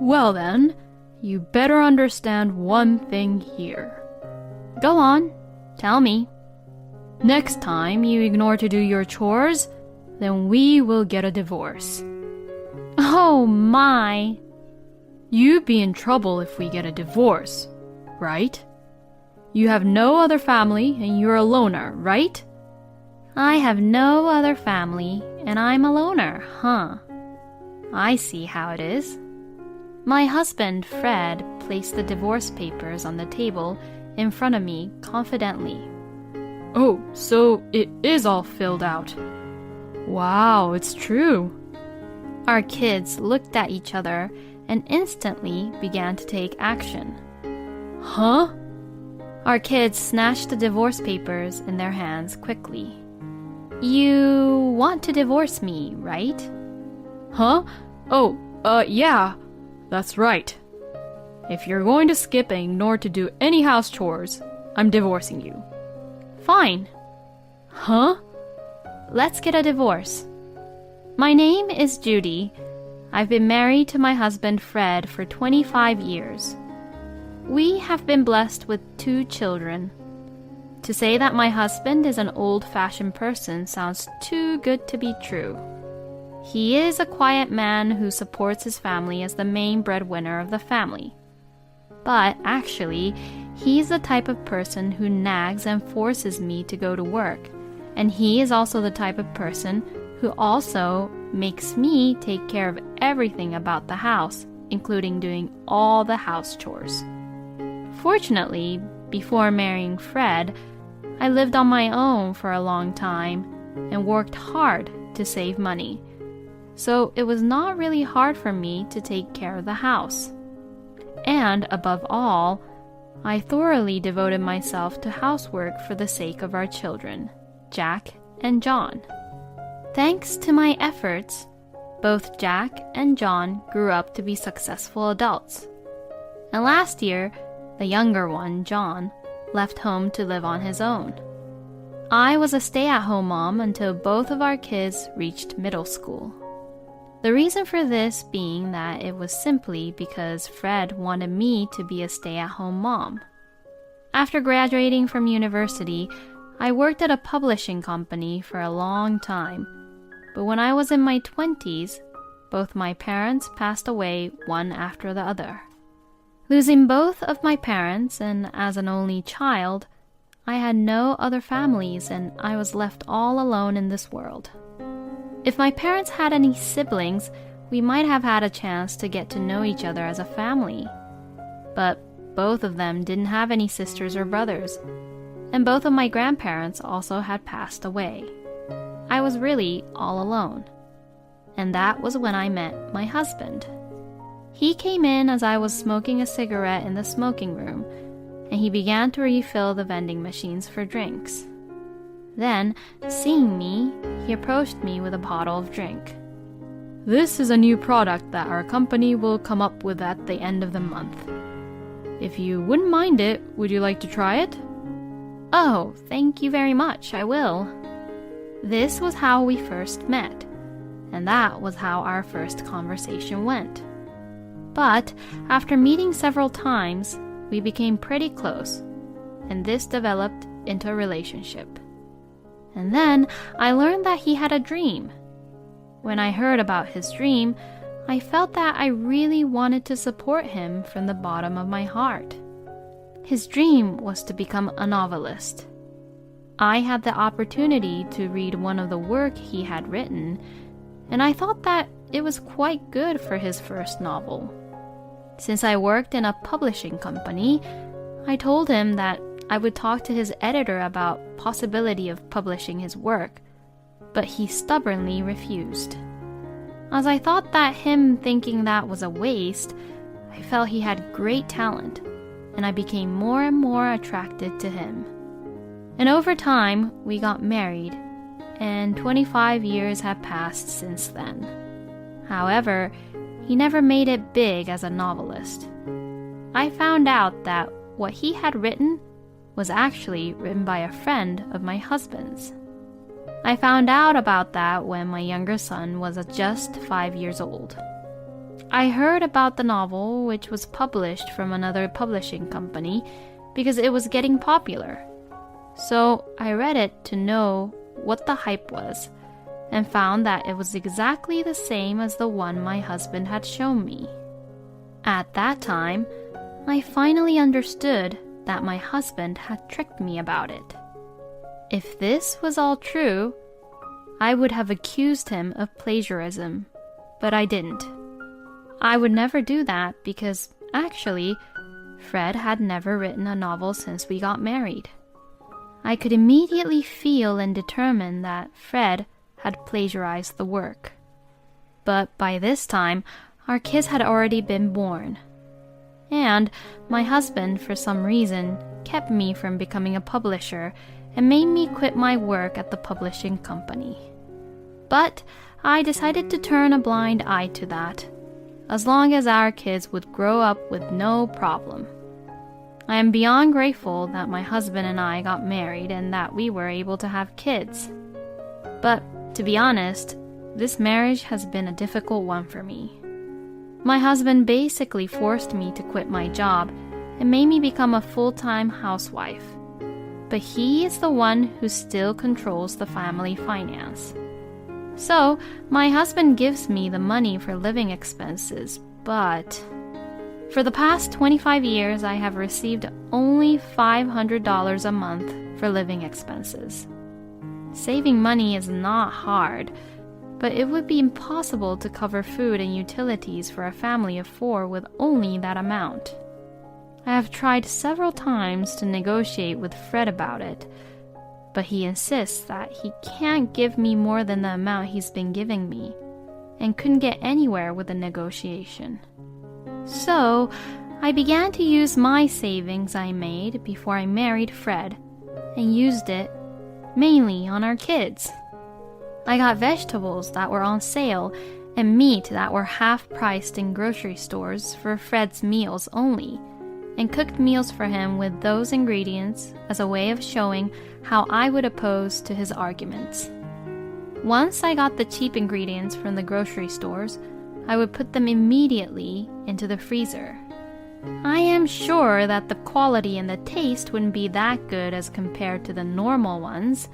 Well then, you better understand one thing here. Go on, tell me. Next time you ignore to do your chores, then we will get a divorce. Oh my! You'd be in trouble if we get a divorce, right? You have no other family and you're a loner, right? I have no other family and I'm a loner, huh? I see how it is. My husband, Fred, placed the divorce papers on the table in front of me confidently. Oh, so it is all filled out. Wow, it's true. Our kids looked at each other and instantly began to take action. Huh? Our kids snatched the divorce papers in their hands quickly. You want to divorce me, right? Huh? Oh, yeah. That's right. If you're going to skip and ignore to do any house chores, I'm divorcing you. Fine. Huh? Let's get a divorce. My name is Judy. I've been married to my husband Fred for 25 years. We have been blessed with 2 children. To say that my husband is an old-fashioned person sounds too good to be true. He is a quiet man who supports his family as the main breadwinner of the family. But actually, he's the type of person who nags and forces me to go to work, and he is also the type of person who also makes me take care of everything about the house, including doing all the house chores. Fortunately, before marrying Fred, I lived on my own for a long time and worked hard to save money. So it was not really hard for me to take care of the house. And above all, I thoroughly devoted myself to housework for the sake of our children, Jack and John. Thanks to my efforts, both Jack and John grew up to be successful adults. And last year, the younger one, John, left home to live on his own. I was a stay-at-home mom until both of our kids reached middle school. The reason for this being that it was simply because Fred wanted me to be a stay-at-home mom. After graduating from university, I worked at a publishing company for a long time. But when I was in my 20s, both my parents passed away one after the other. Losing both of my parents, and as an only child, I had no other families and I was left all alone in this world. If my parents had any siblings, we might have had a chance to get to know each other as a family. But both of them didn't have any sisters or brothers, and both of my grandparents also had passed away. I was really all alone. And that was when I met my husband. He came in as I was smoking a cigarette in the smoking room, and he began to refill the vending machines for drinks. Then, seeing me, he approached me with a bottle of drink. This is a new product that our company will come up with at the end of the month. If you wouldn't mind it, would you like to try it? Oh, thank you very much, I will. This was how we first met, and that was how our first conversation went. But after meeting several times, we became pretty close, and this developed into a relationship. And then I learned that he had a dream. When I heard about his dream, I felt that I really wanted to support him from the bottom of my heart. His dream was to become a novelist. I had the opportunity to read one of the work he had written, and I thought that it was quite good for his first novel. Since I worked in a publishing company, I told him that I would talk to his editor about possibility of publishing his work, but he stubbornly refused. As I thought that him thinking that was a waste, I felt he had great talent, and I became more and more attracted to him. And over time, we got married, and 25 years have passed since then. However, he never made it big as a novelist. I found out that what he had written was actually written by a friend of my husband's. I found out about that when my younger son was just 5 years old. I heard about the novel, which was published from another publishing company, because it was getting popular. So I read it to know what the hype was, and found that it was exactly the same as the one my husband had shown me. At that time, I finally understood that my husband had tricked me about it. If this was all true, I would have accused him of plagiarism, but I didn't. I would never do that because, actually, Fred had never written a novel since we got married. I could immediately feel and determine that Fred had plagiarized the work. But by this time, our kids had already been born. And my husband, for some reason, kept me from becoming a publisher and made me quit my work at the publishing company. But I decided to turn a blind eye to that, as long as our kids would grow up with no problem. I am beyond grateful that my husband and I got married and that we were able to have kids. But to be honest, this marriage has been a difficult one for me. My husband basically forced me to quit my job and made me become a full-time housewife. But he is the one who still controls the family finance. So, my husband gives me the money for living expenses, but for the past 25 years, I have received only $500 a month for living expenses. Saving money is not hard, but it would be impossible to cover food and utilities for a family of 4 with only that amount. I have tried several times to negotiate with Fred about it, but he insists that he can't give me more than the amount he's been giving me, and couldn't get anywhere with the negotiation. So, I began to use my savings I made before I married Fred, and used it mainly on our kids. I got vegetables that were on sale and meat that were half-priced in grocery stores for Fred's meals only, and cooked meals for him with those ingredients as a way of showing how I would oppose to his arguments. Once I got the cheap ingredients from the grocery stores, I would put them immediately into the freezer. I am sure that the quality and the taste wouldn't be that good as compared to the normal ones,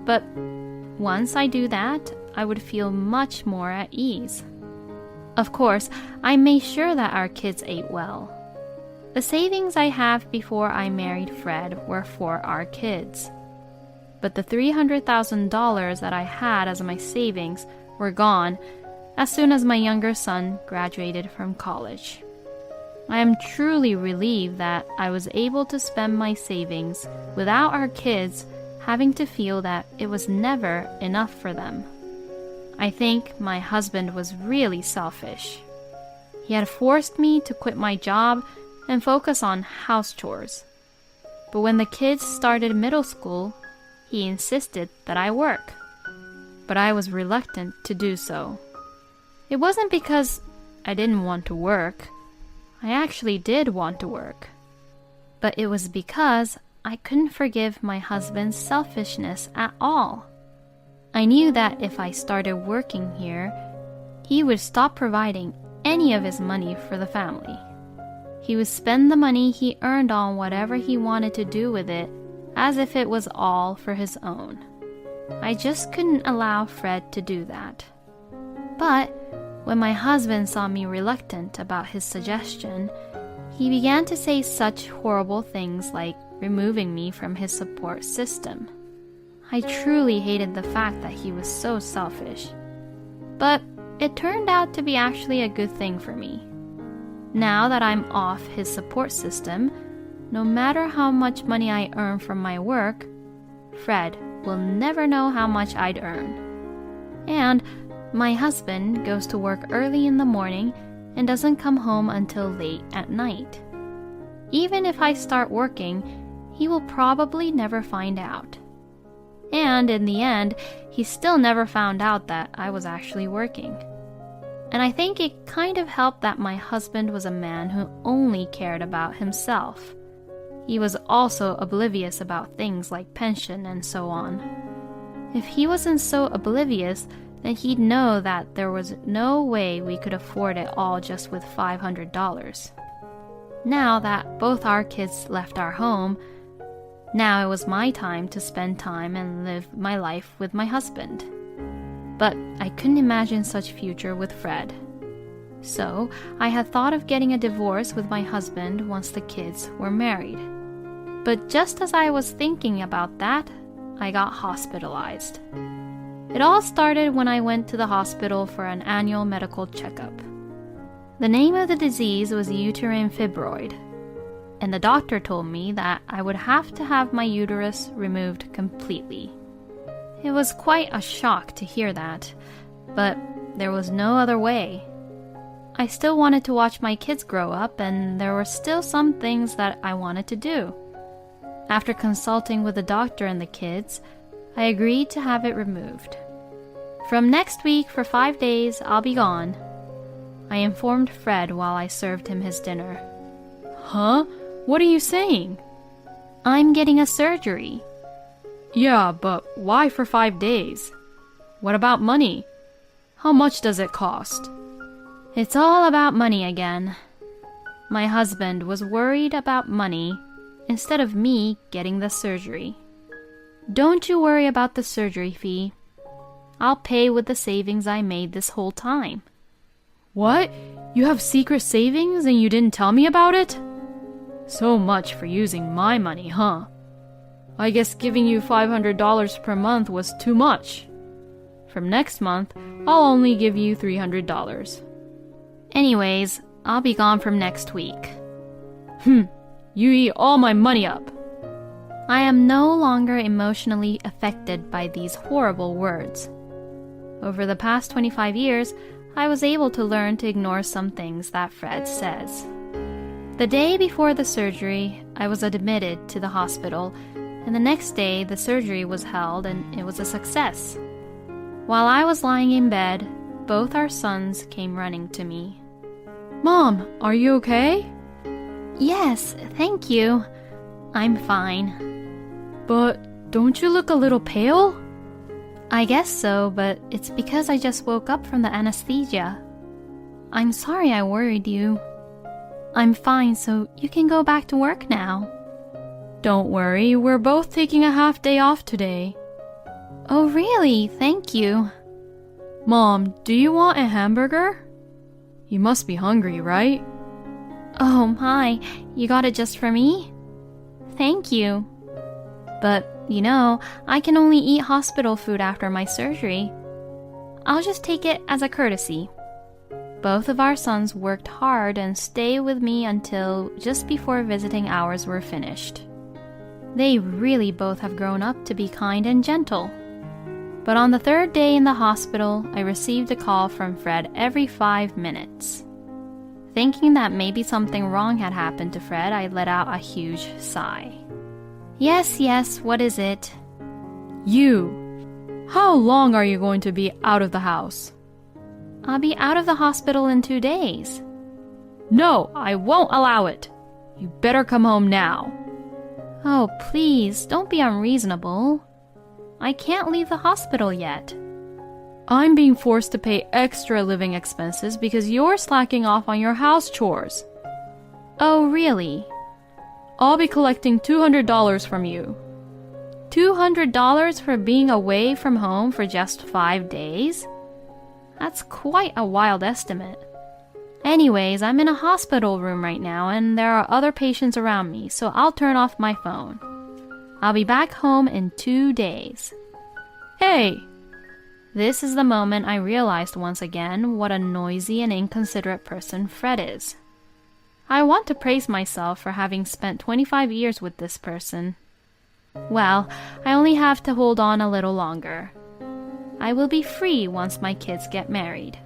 but once I do that, I would feel much more at ease. Of course, I made sure that our kids ate well. The savings I have before I married Fred were for our kids. But the $300,000 that I had as my savings were gone as soon as my younger son graduated from college. I am truly relieved that I was able to spend my savings without our kids having to feel that it was never enough for them. I think my husband was really selfish. He had forced me to quit my job and focus on house chores. But when the kids started middle school, he insisted that I work. But I was reluctant to do so. It wasn't because I didn't want to work. I actually did want to work. But it was because I couldn't forgive my husband's selfishness at all. I knew that if I started working here, he would stop providing any of his money for the family. He would spend the money he earned on whatever he wanted to do with it, as if it was all for his own. I just couldn't allow Fred to do that. But when my husband saw me reluctant about his suggestion, he began to say such horrible things like removing me from his support system. I truly hated the fact that he was so selfish. But it turned out to be actually a good thing for me. Now that I'm off his support system, no matter how much money I earn from my work, Fred will never know how much I'd earn. And my husband goes to work early in the morning and doesn't come home until late at night. Even if I start working, he will probably never find out. And in the end, he still never found out that I was actually working. And I think it kind of helped that my husband was a man who only cared about himself. He was also oblivious about things like pension and so on. If he wasn't so oblivious, then he'd know that there was no way we could afford it all just with $500. Now that both our kids left our home, now it was my time to spend time and live my life with my husband. But I couldn't imagine such future with Fred. So I had thought of getting a divorce with my husband once the kids were married. But just as I was thinking about that, I got hospitalized. It all started when I went to the hospital for an annual medical checkup. The name of the disease was uterine fibroid, and the doctor told me that I would have to have my uterus removed completely. It was quite a shock to hear that, but there was no other way. I still wanted to watch my kids grow up, and there were still some things that I wanted to do. After consulting with the doctor and the kids, I agreed to have it removed. From next week for 5 days, I'll be gone. I informed Fred while I served him his dinner. Huh? What are you saying? I'm getting a surgery. Yeah, but why for 5 days? What about money? How much does it cost? It's all about money again. My husband was worried about money instead of me getting the surgery. Don't you worry about the surgery fee. I'll pay with the savings I made this whole time. What? You have secret savings and you didn't tell me about it? So much for using my money, huh? I guess giving you $500 per month was too much. From next month, I'll only give you $300. Anyways, I'll be gone from next week. You eat all my money up. I am no longer emotionally affected by these horrible words. Over the past 25 years, I was able to learn to ignore some things that Fred says. The day before the surgery, I was admitted to the hospital, and the next day the surgery was held and it was a success. While I was lying in bed, both our sons came running to me. Mom, are you okay? Yes, thank you. I'm fine. But don't you look a little pale? I guess so, but it's because I just woke up from the anesthesia. I'm sorry I worried you. I'm fine, so you can go back to work now. Don't worry, we're both taking a half day off today. Oh, really? Thank you. Mom, do you want a hamburger? You must be hungry, right? Oh my, you got it just for me? Thank you. But, I can only eat hospital food after my surgery. I'll just take it as a courtesy. Both of our sons worked hard and stayed with me until just before visiting hours were finished. They really both have grown up to be kind and gentle. But on the third day in the hospital, I received a call from Fred every 5 minutes. Thinking that maybe something wrong had happened to Fred, I let out a huge sigh. Yes, what is it? You. How long are you going to be out of the house? I'll be out of the hospital in 2 days. No, I won't allow it. You better come home now. Oh, please, don't be unreasonable. I can't leave the hospital yet. I'm being forced to pay extra living expenses because you're slacking off on your house chores. Oh, really? I'll be collecting $200 from you. $200 for being away from home for just 5 days? That's quite a wild estimate. Anyways, I'm in a hospital room right now and there are other patients around me, so I'll turn off my phone. I'll be back home in 2 days. Hey! This is the moment I realized once again what a noisy and inconsiderate person Fred is. I want to praise myself for having spent 25 years with this person. Well, I only have to hold on a little longer. I will be free once my kids get married.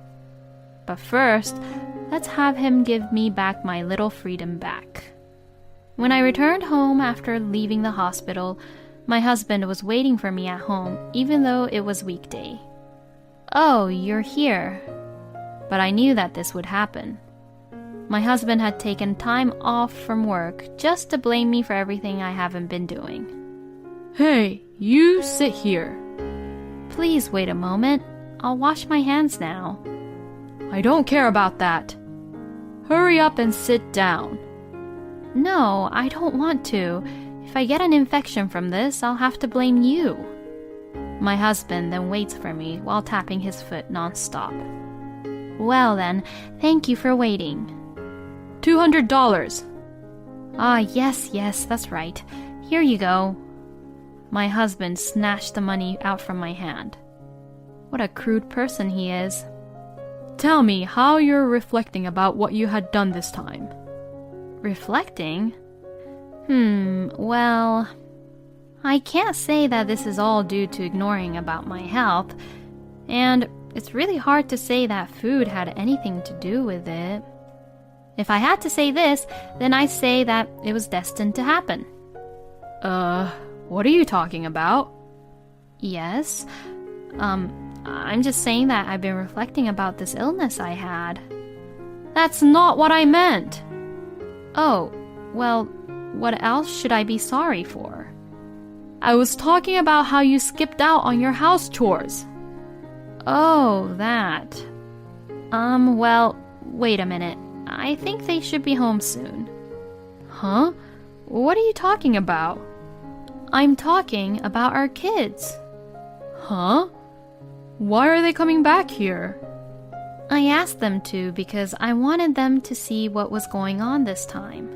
But first, let's have him give me back my little freedom back. When I returned home after leaving the hospital, my husband was waiting for me at home, even though it was weekday. Oh, you're here. But I knew that this would happen. My husband had taken time off from work just to blame me for everything I haven't been doing. Hey, you sit here. Please wait a moment. I'll wash my hands now. I don't care about that. Hurry up and sit down. No, I don't want to. If I get an infection from this, I'll have to blame you. My husband then waits for me while tapping his foot non-stop. Well then, thank you for waiting. $200. Ah, yes, that's right. Here you go. My husband snatched the money out from my hand. What a crude person he is. Tell me how you're reflecting about what you had done this time. Reflecting? Well, I can't say that this is all due to ignoring about my health, and it's really hard to say that food had anything to do with it. If I had to say this, then I say that it was destined to happen. What are you talking about? Yes, I'm just saying that I've been reflecting about this illness I had. That's not what I meant. Oh, well, what else should I be sorry for? I was talking about how you skipped out on your house chores. Oh, that. Well, wait a minute. I think they should be home soon. Huh? What are you talking about? I'm talking about our kids. Huh? Why are they coming back here? I asked them to because I wanted them to see what was going on this time.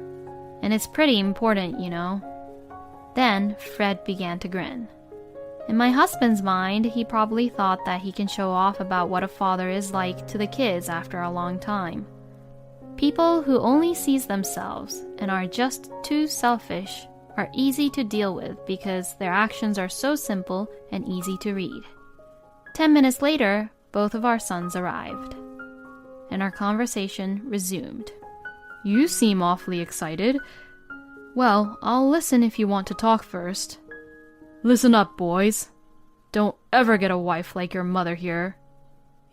And it's pretty important, you know. Then Fred began to grin. In my husband's mind, he probably thought that he can show off about what a father is like to the kids after a long time. People who only sees themselves and are just too selfish are easy to deal with because their actions are so simple and easy to read. 10 minutes later, both of our sons arrived, and our conversation resumed. You seem awfully excited. Well, I'll listen if you want to talk first. Listen up, boys. Don't ever get a wife like your mother here.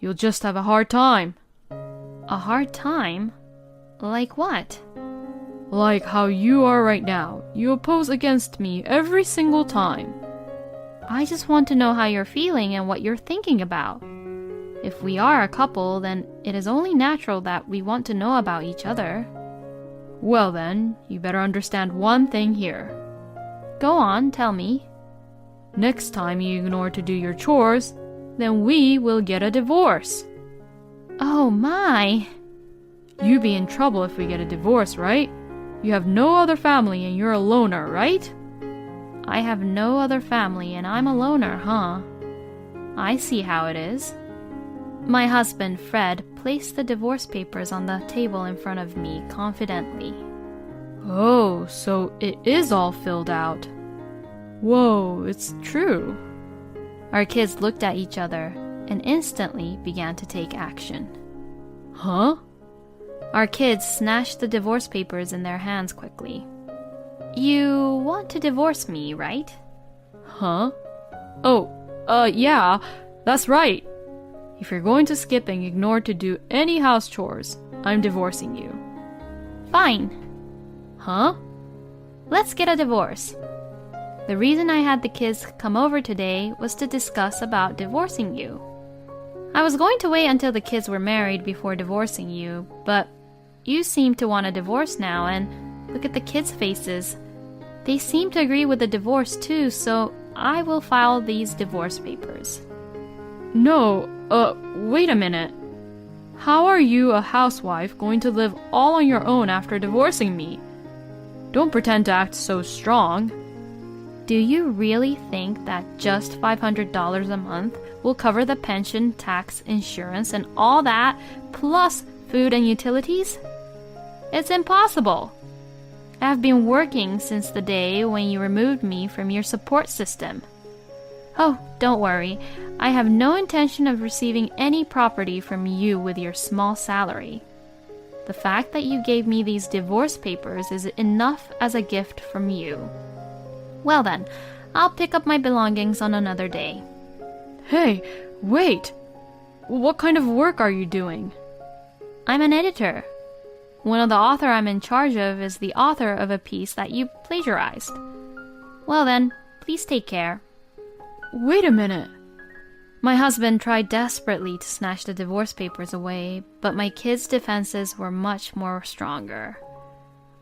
You'll just have a hard time. A hard time? Like what? Like how you are right now. You oppose against me every single time. I just want to know how you're feeling and what you're thinking about. If we are a couple, then it is only natural that we want to know about each other. Well then, you better understand one thing here. Go on, tell me. Next time you ignore to do your chores, then we will get a divorce. Oh my! You'd be in trouble if we get a divorce, right? You have no other family and you're a loner, right? I have no other family and I'm a loner, huh? I see how it is. My husband, Fred, placed the divorce papers on the table in front of me confidently. Oh, so it is all filled out. Whoa, it's true. Our kids looked at each other and instantly began to take action. Huh? Our kids snatched the divorce papers in their hands quickly. You want to divorce me, right? Huh? Oh, yeah, that's right. If you're going to skip and ignore to do any house chores, I'm divorcing you. Fine. Huh? Let's get a divorce. The reason I had the kids come over today was to discuss about divorcing you. I was going to wait until the kids were married before divorcing you, but you seem to want a divorce now, and look at the kids' faces. They seem to agree with the divorce too, so I will file these divorce papers. No, wait a minute. How are you, a housewife, going to live all on your own after divorcing me? Don't pretend to act so strong. Do you really think that just $500 a month will cover the pension, tax, insurance, and all that, plus food and utilities? It's impossible. I've been working since the day when you removed me from your support system. Oh, don't worry. I have no intention of receiving any property from you with your small salary. The fact that you gave me these divorce papers is enough as a gift from you. Well then, I'll pick up my belongings on another day. Hey, wait! What kind of work are you doing? I'm an editor. One of the author I'm in charge of is the author of a piece that you plagiarized. Well then, please take care. Wait a minute. My husband tried desperately to snatch the divorce papers away, but my kids' defenses were much more stronger.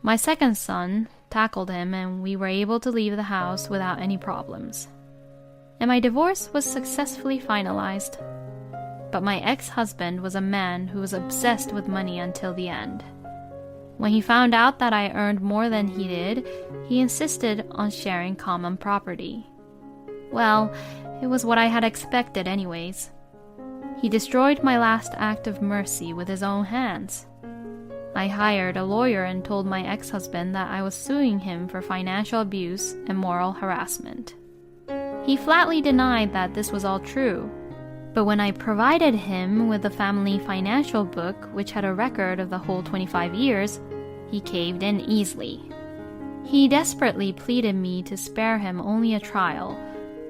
My second son tackled him, and we were able to leave the house without any problems. And my divorce was successfully finalized. But my ex-husband was a man who was obsessed with money until the end. When he found out that I earned more than he did, he insisted on sharing common property. Well, it was what I had expected anyways. He destroyed my last act of mercy with his own hands. I hired a lawyer and told my ex-husband that I was suing him for financial abuse and moral harassment. He flatly denied that this was all true, but when I provided him with the family financial book, which had a record of the whole 25 years, he caved in easily. He desperately pleaded me to spare him only a trial,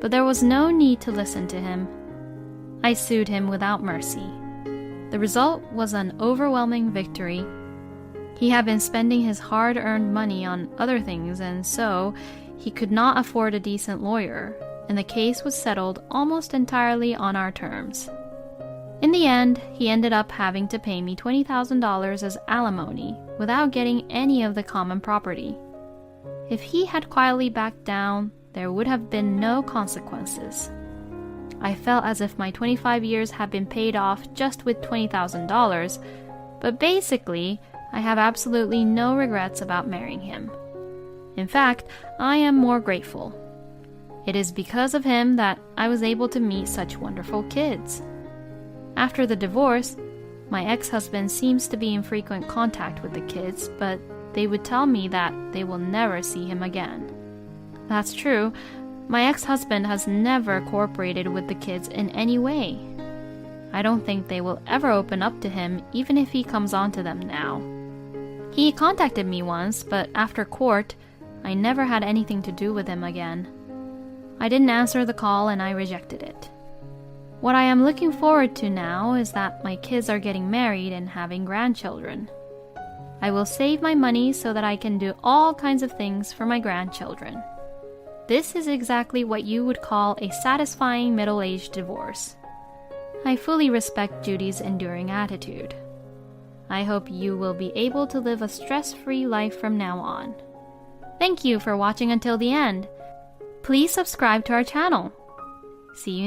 but there was no need to listen to him. I sued him without mercy. The result was an overwhelming victory. He had been spending his hard-earned money on other things, and so he could not afford a decent lawyer, and the case was settled almost entirely on our terms. In the end, he ended up having to pay me $20,000 as alimony without getting any of the common property. If he had quietly backed down, there would have been no consequences. I felt as if my 25 years had been paid off just with $20,000, but basically, I have absolutely no regrets about marrying him. In fact, I am more grateful. It is because of him that I was able to meet such wonderful kids. After the divorce, my ex-husband seems to be in frequent contact with the kids, but they would tell me that they will never see him again. That's true. My ex-husband has never cooperated with the kids in any way. I don't think they will ever open up to him, even if he comes on to them now. He contacted me once, but after court, I never had anything to do with him again. I didn't answer the call and I rejected it. What I am looking forward to now is that my kids are getting married and having grandchildren. I will save my money so that I can do all kinds of things for my grandchildren. This is exactly what you would call a satisfying middle-aged divorce. I fully respect Judy's enduring attitude. I hope you will be able to live a stress-free life from now on. Thank you for watching until the end. Please subscribe to our channel. See you in